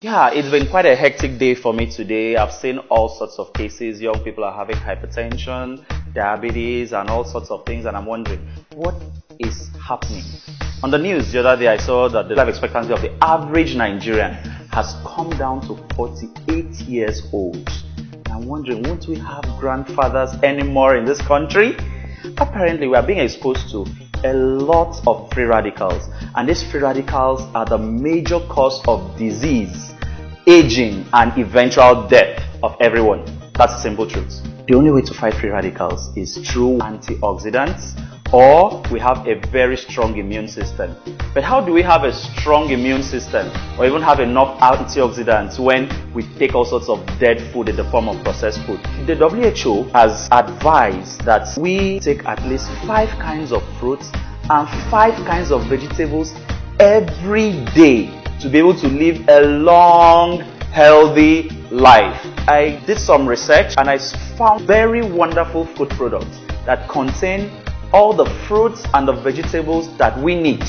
Yeah, it's been quite a hectic day for me today. I've seen all sorts of cases. Young people are having hypertension, diabetes, and all sorts of things. And I'm wondering, what is happening? On the news the other day, I saw that the life expectancy of the average Nigerian has come down to 48 years old. And I'm wondering, won't we have grandfathers anymore in this country? Apparently, we are being exposed to a lot of free radicals. And these free radicals are the major cause of disease, aging, and eventual death of everyone. That's the simple truth. The only way to fight free radicals is through antioxidants, or we have a very strong immune system. But how do we have a strong immune system or even have enough antioxidants when we take all sorts of dead food in the form of processed food? The WHO has advised that we take at least 5 kinds of fruits and 5 kinds of vegetables every day to be able to live a long, healthy life. I did some research and I found very wonderful food products that contain all the fruits and the vegetables that we need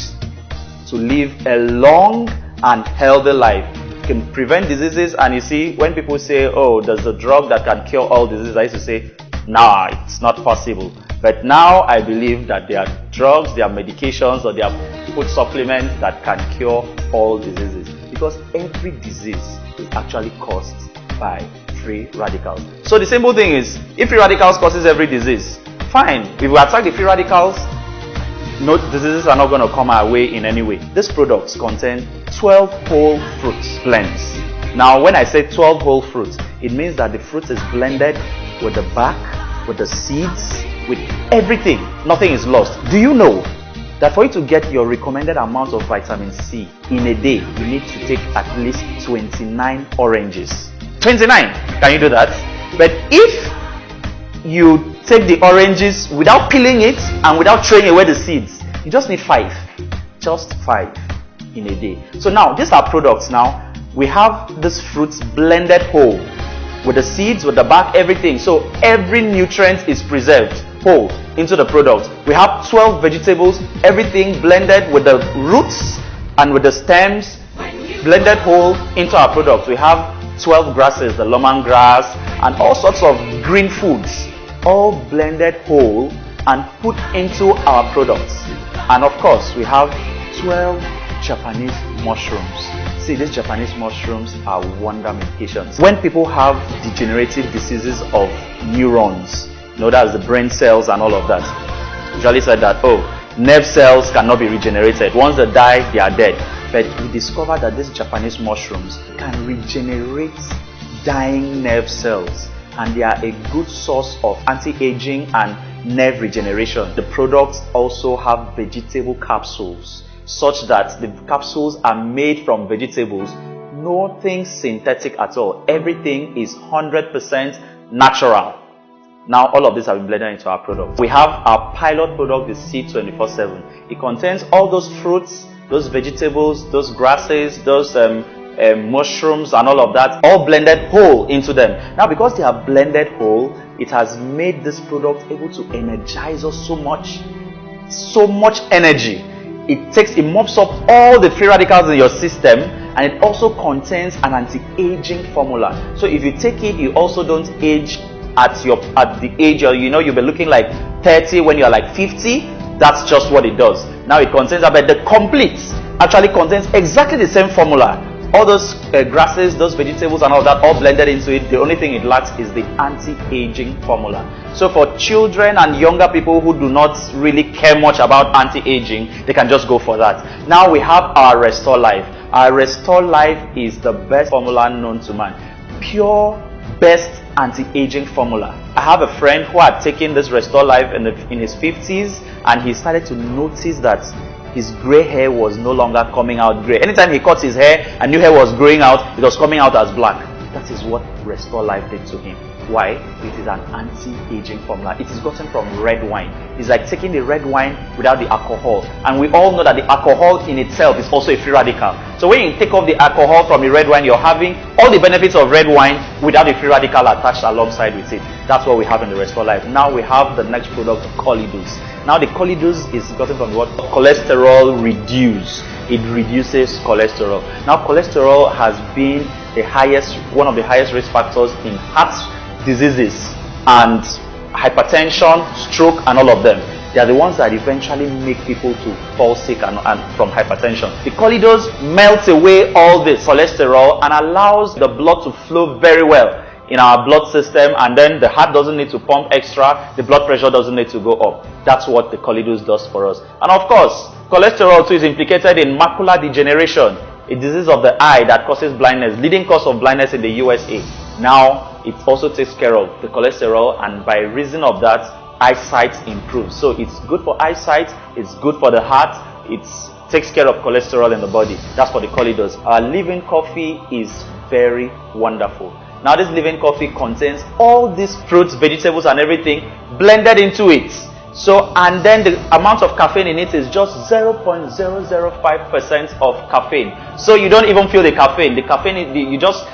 to live a long and healthy life. It can prevent diseases, and you see, when people say, oh, there's a drug that can cure all diseases, I used to say, nah, it's not possible. But now I believe that there are drugs, there are medications, or there are food supplements that can cure all diseases. Because every disease is actually caused by free radicals. So the simple thing is, if free radicals causes every disease, fine. If we attack the free radicals, no diseases are not going to come our way in any way. These products contain 12 whole fruit blends. Now, when I say 12 whole fruits, it means that the fruit is blended with the back, with the seeds, with everything. Nothing is lost. Do you know that for you to get your recommended amount of vitamin C in a day, you need to take at least 29 oranges? 29! Can you do that? But if you take the oranges without peeling it and without throwing away the seeds, you just need 5. Just 5 in a day. So now, these are products now. We have these fruits blended whole with the seeds, with the bark, everything. So every nutrient is preserved whole into the product. We have 12 vegetables, everything blended with the roots and with the stems, blended whole into our product. We have 12 grasses, the lemongrass, and all sorts of green foods, all blended whole and put into our products. And of course, we have 12 Japanese mushrooms. See, these Japanese mushrooms are wonder medications. When people have degenerative diseases of neurons, that's the brain cells and all of that, usually said that, nerve cells cannot be regenerated. Once they die, they are dead. But we discovered that these Japanese mushrooms can regenerate dying nerve cells, and they are a good source of anti-aging and nerve regeneration. The products also have vegetable capsules, such that the capsules are made from vegetables. Nothing synthetic at all. Everything is 100% natural. Now, all of this have been blended into our product. We have our pilot product, the C24/7. It contains all those fruits, those vegetables, those grasses, those mushrooms and all of that, all blended whole into them. Now, because they are blended whole, it has made this product able to energize us so much energy. It mops up all the free radicals in your system, and it also contains an anti-aging formula. So if you take it, you also don't age at the age, you'll be looking like 30 when you're like 50. That's just what it does. Now it contains, but the complete actually contains exactly the same formula. All those grasses, those vegetables and all that, all blended into it. The only thing it lacks is the anti-aging formula. So for children and younger people who do not really care much about anti-aging, they can just go for that. Now we have our Restore Life. Our Restore Life is the best formula known to man. Pure, best anti-aging formula. I have a friend who had taken this Restore Life in his 50s, and he started to notice that his gray hair was no longer coming out gray. Anytime he cut his hair and new hair was growing out, it was coming out as black. That is what Restore Life did to him. Why? It is an anti-aging formula. It is gotten from red wine. It's like taking the red wine without the alcohol. And we all know that the alcohol in itself is also a free radical. So when you take off the alcohol from the red wine, you're having all the benefits of red wine without the free radical attached alongside with it. That's what we have in the Restore Life. Now we have the next product, Colidus. Now the Colidus is gotten from what? Cholesterol reduce. It reduces cholesterol. Now cholesterol has been one of the highest risk factors in heart diseases and hypertension, stroke, and all of them. They are the ones that eventually make people to fall sick and from hypertension. The Colidus melts away all this cholesterol and allows the blood to flow very well in our blood system, and then the heart doesn't need to pump extra, the blood pressure doesn't need to go up. That's what the Colidus does for us. And of course, cholesterol too is implicated in macular degeneration, a disease of the eye that causes blindness, leading cause of blindness in the USA. Now, it also takes care of the cholesterol, and by reason of that, eyesight improves. So it's good for eyesight, it's good for the heart, it takes care of cholesterol in the body. That's what the Colidus. Our living coffee is very wonderful. Now this living coffee contains all these fruits, vegetables, and everything blended into it. So, and then the amount of caffeine in it is just 0.005% of caffeine. So you don't even feel the caffeine. The caffeine, you just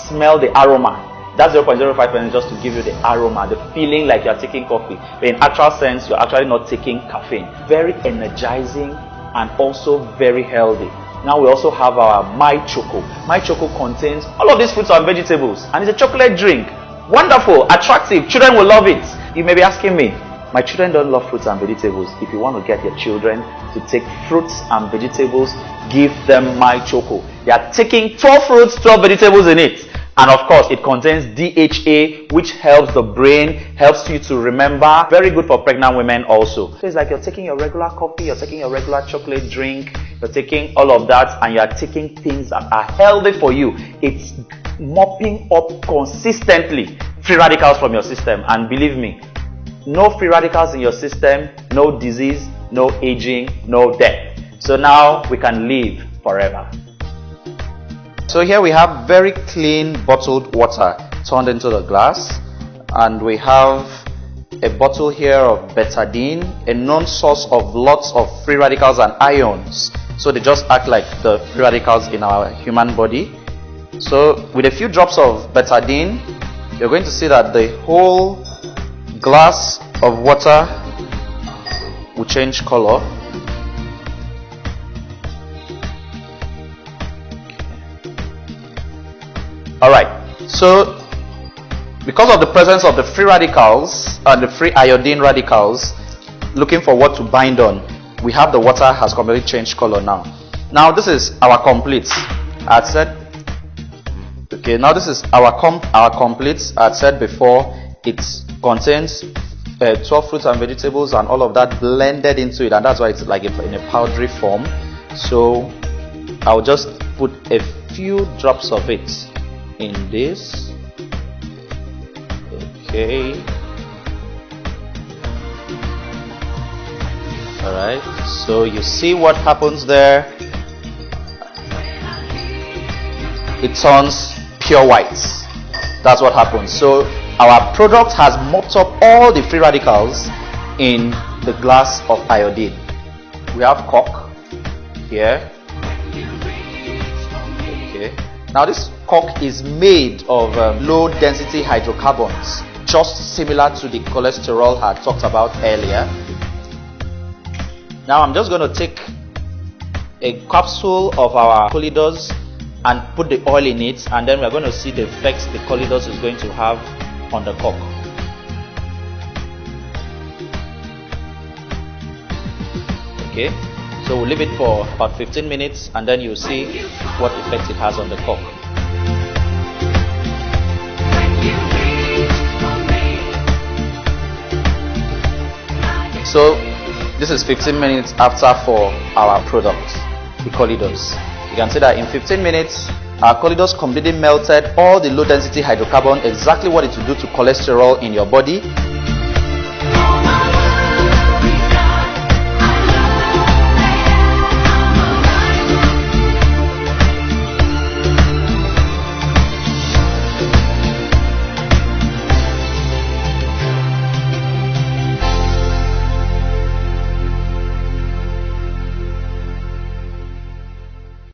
smell the aroma. That's 0.05% just to give you the aroma, the feeling like you're taking coffee. But in actual sense, you're actually not taking caffeine. Very energizing and also very healthy. Now we also have our My Choco. My Choco contains all of these fruits and vegetables, and it's a chocolate drink. Wonderful, attractive. Children will love it. You may be asking me, my children don't love fruits and vegetables. If you want to get your children to take fruits and vegetables, give them My Choco. They are taking 12 fruits, 12 vegetables in it. And of course, it contains DHA, which helps the brain, helps you to remember. Very good for pregnant women also. So it's like you're taking your regular coffee, you're taking your regular chocolate drink, you're taking all of that, and you're taking things that are healthy for you. It's mopping up consistently free radicals from your system. And believe me, no free radicals in your system, no disease, no aging, no death. So now we can live forever. So here we have very clean bottled water turned into the glass, and we have a bottle here of betadine, a known source of lots of free radicals and ions. So they just act like the free radicals in our human body. So with a few drops of betadine, you're going to see that the whole glass of water will change color. Alright, so because of the presence of the free radicals and the free iodine radicals, looking for what to bind on, we have the water has completely changed color now. Now this is our complete. I had said, okay, now this is our complete. I had said before, it contains 12 fruits and vegetables and all of that blended into it, and that's why it's like in a powdery form. So I'll just put a few drops of it in this. Okay. Alright, so you see what happens there. It turns pure white. That's what happens. So our product has mopped up all the free radicals in the glass of iodine. We have cork here. Okay. Now this cork is made of low density hydrocarbons, just similar to the cholesterol I talked about earlier. Now I'm just going to take a capsule of our Colidus and put the oil in it, and then we're going to see the effects the Colidus is going to have on the cork. Okay, so we'll leave it for about 15 minutes, and then you'll see what effect it has on the cork. So this is 15 minutes after for our product, the Colidus. You can see that in 15 minutes, our Colidus completely melted all the low density hydrocarbon, exactly what it will do to cholesterol in your body.